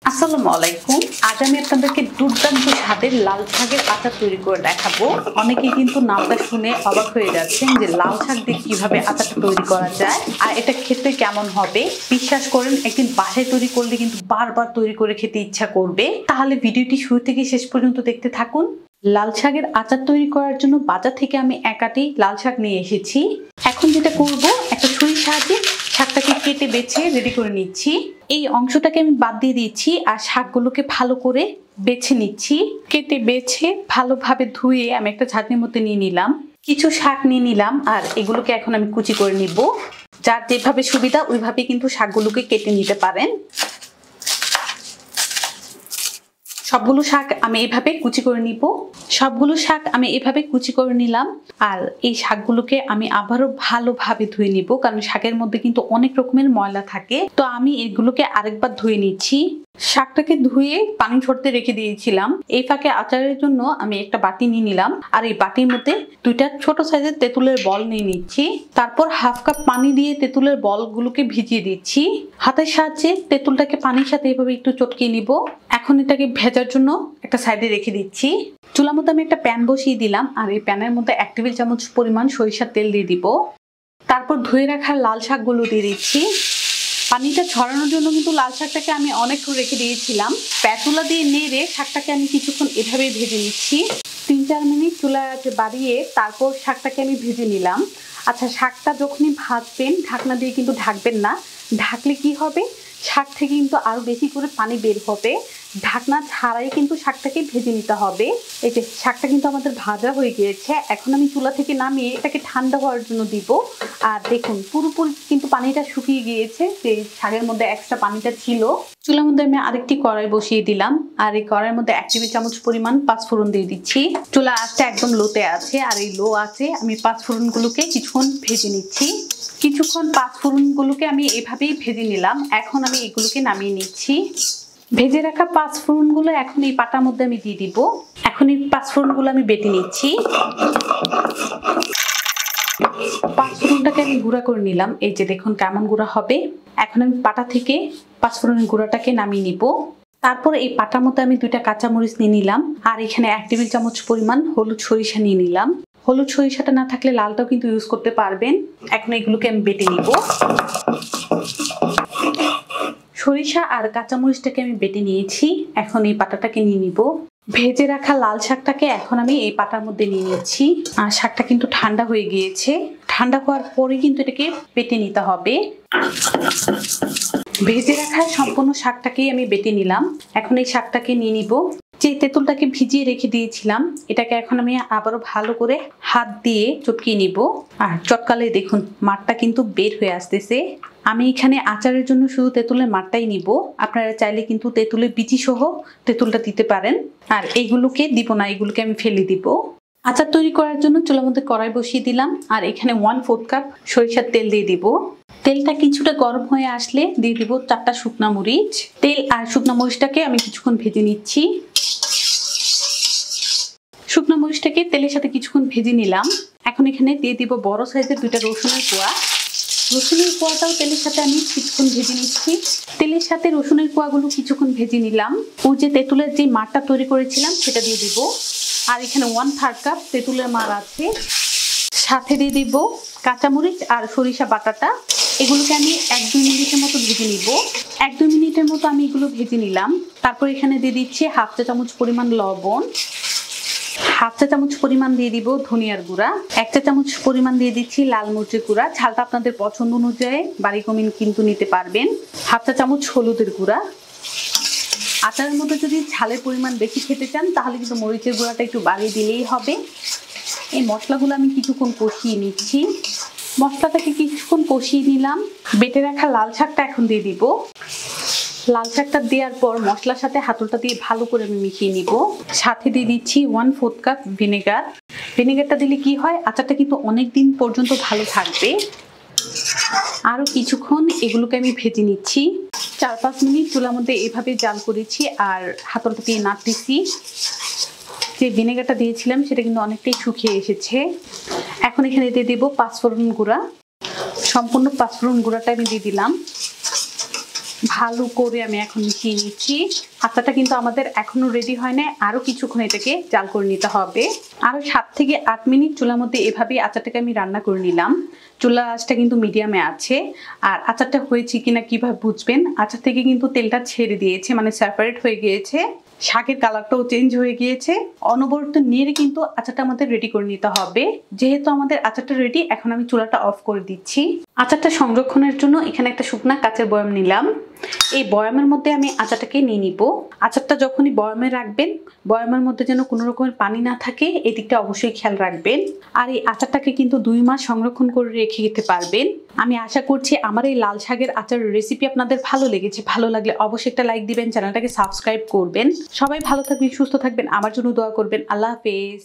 আসসালামু আলাইকুম। আজ আমি আপনাদেরকে দুর্দান্ত স্বাদের লাল শাকের আচার তৈরি করে দেখাবো। অনেকেই কিন্তু নামটা শুনে অবাক হয়ে যাচ্ছেন যে লাল শাক দিয়ে কিভাবে আচারটা তৈরি করা যায় আর এটা খেতে কেমন হবে। বিশ্বাস করেন একদিন বাসায় তৈরি করলে কিন্তু বারবার তৈরি করে খেতে ইচ্ছা করবে। তাহলে ভিডিওটি শুরু থেকে শেষ পর্যন্ত দেখতে থাকুন। লাল শাকের আচার তৈরি করার জন্য বাজার থেকে আমি এক আটি লাল শাক নিয়ে এসেছি। এখন যেটা করব, একটা ছুরির সাহায্যে শাকটাকে কেটে বেছে রেডি করে নিচ্ছি। এই অংশটাকে আমি বাদ দিয়ে দিচ্ছি আর শাকগুলোকে ভালো করে বেছে নিচ্ছি। কেটে বেছে ভালোভাবে ধুয়ে আমি একটা ঝাঁঝরির মধ্যে নিয়ে নিলাম। কিছু শাক নিয়ে নিলাম আর এগুলোকে এখন আমি কুচি করে নিব। যার যেভাবে সুবিধা ওইভাবে কিন্তু শাকগুলোকে কেটে নিতে পারেন। সবগুলো শাক আমি এভাবে কুচি করে নিব। সবগুলো শাক আমি এভাবে কুচি করে নিলাম আর এই শাকগুলোকে আমি আবারও ভালোভাবে ধুয়ে নিব, কারণ শাকের মধ্যে কিন্তু অনেক রকমের ময়লা থাকে। তো আমি এগুলোকে আরেকবার ধুয়ে নিচ্ছি। শাকটাকে ধুয়ে পানি ঝরতে রেখে দিয়েছিলাম। এই ফাঁকে আচারের জন্য আমি একটা বাটি নিয়ে নিলাম আর এই বাটির মধ্যে দুইটা ছোট সাইজের তেঁতুলের বল নিয়ে নিচ্ছি। তারপর হাফ কাপ পানি দিয়ে তেঁতুলের বলগুলোকে ভিজিয়ে দিচ্ছি। হাতের সাহায্যে তেঁতুলটাকে পানির সাথে এভাবে একটু চটকিয়ে নিব। এখন এটাকে ভেজার জন্য একটা সাইডে রেখে দিচ্ছি। চুলার মধ্যে আমি একটা প্যান বসিয়ে দিলাম আর এই প্যানের মধ্যে 1 টেবিল চামচ পরিমাণ সরিষার তেল দিয়ে দিব। তারপর ধুয়ে রাখা লাল শাকগুলো দিয়ে দিচ্ছি। পানিটা ছড়ানোর জন্য কিন্তু লাল শাকটাকে আমি অনেকক্ষণ রেখে দিয়েছিলাম। প্যাতুলা দিয়ে নেড়ে শাকটাকে আমি কিছুক্ষণ এভাবেই ভেজে নিচ্ছি। 3-4 মিনিট চুলার আঁচ বাড়িয়ে তারপর শাকটাকে আমি ভেজে নিলাম। আচ্ছা, শাকটা যখনই ভাজবেন ঢাকনা দিয়ে কিন্তু ঢাকবেন না। ঢাকলে কি হবে, শাক থেকে কিন্তু আরো বেশি করে পানি বের হবে। ঢাকনা ছাড়াই কিন্তু শাকটাকে ভেজে নিতে হবে। এই যে শাকটা কিন্তু আমাদের ভাজা হয়ে গিয়েছে। এখন আমি চুলা থেকে নামিয়ে এটাকে ঠান্ডা হওয়ার জন্য দিব। আর দেখুন পুরোপুরি কিন্তু পানিটা শুকিয়ে গিয়েছে। যে শাকের মধ্যে এক্সট্রা পানিটা ছিল। চুলার মধ্যে আমি আরেকটি কড়াই বসিয়ে দিলাম আর এই কড়াইয়ের মধ্যে 1 টেবিল চামচ পরিমাণ পাঁচফোড়ন দিয়ে দিচ্ছি। চুলা আঁচটা একদম লোতে আছে আর এই লো আছে আমি পাঁচফোড়নগুলোকে কিছুক্ষণ ভেজে নিচ্ছি। কিছুক্ষণ পাঁচফোড়নগুলোকে আমি এভাবেই ভেজে নিলাম। এখন আমি এগুলোকে নামিয়ে নিচ্ছি। ভেজে রাখা পাঁচফোড়নগুলো এখন এই পাটার মধ্যে আমি দিয়ে দিব। এখন এই পাঁচফোড়নগুলো আমি বেটে নিচ্ছি। পাঁচফোড়নটাকে আমি গুঁড়া করে নিলাম। এই যে দেখুন কেমন গুঁড়া হবে। এখন আমি পাটা থেকে পাঁচফোড়নের গুঁড়াটাকে নামিয়ে নিব। তারপর এই পাটার মধ্যে আমি 2টা কাঁচামরিচ নিয়ে নিলাম আর এখানে 1 টেবিল চামচ পরিমাণ হলুদ সরিষা নিয়ে নিলাম। হলুদ সরিষাটা না থাকলে লালটাও কিন্তু ইউজ করতে পারবেন। এখন এগুলোকে আমি বেটে নিব। সরিষা আর কাঁচামরিচটাকে আমি বেটে নিয়েছি। এখন এই পাটাটাকে নিয়ে নিব। ভেজে রাখা লাল শাকটাকে এখন আমি এই পাটার মধ্যে নিয়ে নিচ্ছি। আর শাকটা কিন্তু ঠান্ডা হয়ে গিয়েছে। ঠান্ডা হওয়ার পরে কিন্তু এটাকে বেটে নিতে হবে। ভেজে রাখা সম্পূর্ণ শাকটাকেই আমি বেটে নিলাম। এখন এই শাকটাকে নিয়ে নিব। যে তেঁতুলটাকে ভিজিয়ে রেখে দিয়েছিলাম এটাকে এখন আমি আবারও ভালো করে হাত দিয়ে চটকিয়ে নিব। আর চটকালে দেখুন মাঠটা কিন্তু বের হয়ে আসতেছে। আমি এখানে আচারের জন্য শুধু তেঁতুলের মাঠটাই নিব। আপনারা চাইলে কিন্তু তেঁতুলের বিচি সহ তেঁতুলটা দিতে পারেন। আর এইগুলোকে দিব না, এগুলোকে আমি ফেলে দিব। আচার তৈরি করার জন্য চুলার মধ্যে কড়াই বসিয়ে দিলাম আর এখানে 1/4 কাপ সরিষার তেল দিয়ে দিব। তেলটা কিছুটা গরম হয়ে আসলে দিয়ে দিব 4টা শুকনা মরিচ। তেল আর শুকনা মরিচটাকে আমি কিছুক্ষণ ভেজে নিচ্ছি। শুকনো মরিচটাকে তেলের সাথে কিছুক্ষণ ভেজে নিলাম। এখন এখানে দিয়ে দিব বড় সাইজের 2টা রসুনের কোয়া। রসুনের কোয়াটাও তেলের সাথে আমি কিছুক্ষণ ভেজে নিচ্ছি। তেলের সাথে রসুনের কোয়াগুলো কিছুক্ষণ ভেজে নিলাম। ওই যে তেঁতুলের যে মাঠটা তৈরি করেছিলাম সেটা দিয়ে দিব। আর এখানে 1/3 কাপ তেঁতুলের মার আছে। সাথে দিয়ে দিব কাঁচামরিচ আর সরিষা বাটাটা। এগুলোকে আমি 1-2 মিনিটের মতো ভেজে নিব। 1-2 মিনিটের মতো আমি এগুলো ভেজে নিলাম। তারপর এখানে দিয়ে দিচ্ছি হাফ চা চামচ পরিমাণ লবণ, হাফ চা চামচ পরিমাণ দিয়ে দিব ধনিয়ার গুঁড়া, 1 চা চামচ পরিমাণ দিয়ে দিচ্ছি লাল মরিচের গুঁড়া। ঝালটা আপনাদের পছন্দ অনুযায়ী বাড়ি কমিয়ে কিন্তু নিতে পারবেন। হাফ চা চামচ হলুদের গুঁড়া। আচারের মধ্যে যদি ঝালের পরিমাণ বেশি খেতে চান তাহলে কিন্তু মরিচের গুঁড়াটা একটু বাড়িয়ে দিলেই হবে। এই মশলাগুলো আমি কিছুক্ষণ কষিয়ে নিচ্ছি। মশলাটাকে কিছুক্ষণ কষিয়ে নিলাম। বেটে রাখা লাল শাকটা এখন দিয়ে দিব। লাল শাকটা দেওয়ার পর মশলার সাথে হাতলটা দিয়ে ভালো করে আমি মিশিয়ে নিব। সাথে দিয়ে দিচ্ছি 1/4 কাপ ভিনেগার। ভিনেগারটা দিলে কি হয়, আচারটা কিন্তু অনেক দিন পর্যন্ত ভালো থাকবে। আরও কিছুক্ষণ এগুলোকে আমি ভেজে নিচ্ছি। 4-5 মিনিট চুলার মধ্যে এভাবে জাল করেছি আর হাতলটা দিয়ে নাড়তেছি। যে ভিনেগারটা দিয়েছিলাম সেটা কিন্তু অনেকটাই শুকিয়ে এসেছে। এখন এখানে দিয়ে দেব পাঁচফোড়ন গুঁড়া। সম্পূর্ণ পাঁচফোড়ন গুঁড়াটা আমি দিয়ে দিলাম। ভালো করে আমি এখন মিশিয়ে নিচ্ছি। আচারটা কিন্তু আমাদের এখনো রেডি হয় না, আরো কিছুক্ষণ এটাকে জাল করে নিতে হবে। আরো 7 থেকে 8 মিনিট চুলার মধ্যে এভাবেই আচারটাকে আমি রান্না করে নিলাম। চুলা আঁচটা কিন্তু মিডিয়ামে আছে। আর আচারটা হয়েছে কিনা কিভাবে বুঝবেন, আচার থেকে কিন্তু তেলটা ছেড়ে দিয়েছে, মানে সেপারেট হয়ে গিয়েছে, শাকের কালারটাও চেঞ্জ হয়ে গিয়েছে। অনবরত নেড়ে কিন্তু আচারটা আমাদের রেডি করে নিতে হবে। যেহেতু আমাদের আচারটা রেডি, এখন আমি চুলাটা অফ করে দিচ্ছি। আচারটা সংরক্ষণের জন্য এখানে একটা শুকনা কাঁচের বয়াম নিলাম। এই বয়ামের মধ্যে আমি আচারটাকে নিয়ে নিব। আচারটা যখনই বয়ামে রাখবেন, বয়ামের মধ্যে যেন কোনো রকমের পানি না থাকে, এদিকটা অবশ্যই খেয়াল রাখবেন। আর এই আচারটাকে কিন্তু 2 মাস সংরক্ষণ করে রেখে দিতে পারবেন। আমি আশা করছি আমার এই লাল শাকের আচারের রেসিপি আপনাদের ভালো লেগেছে। ভালো লাগলে অবশ্যই একটা লাইক দিবেন, চ্যানেলটাকে সাবস্ক্রাইব করবেন। সবাই ভালো থাকবেন, সুস্থ থাকবেন, আমার জন্য দোয়া করবেন। আল্লাহ হাফেজ।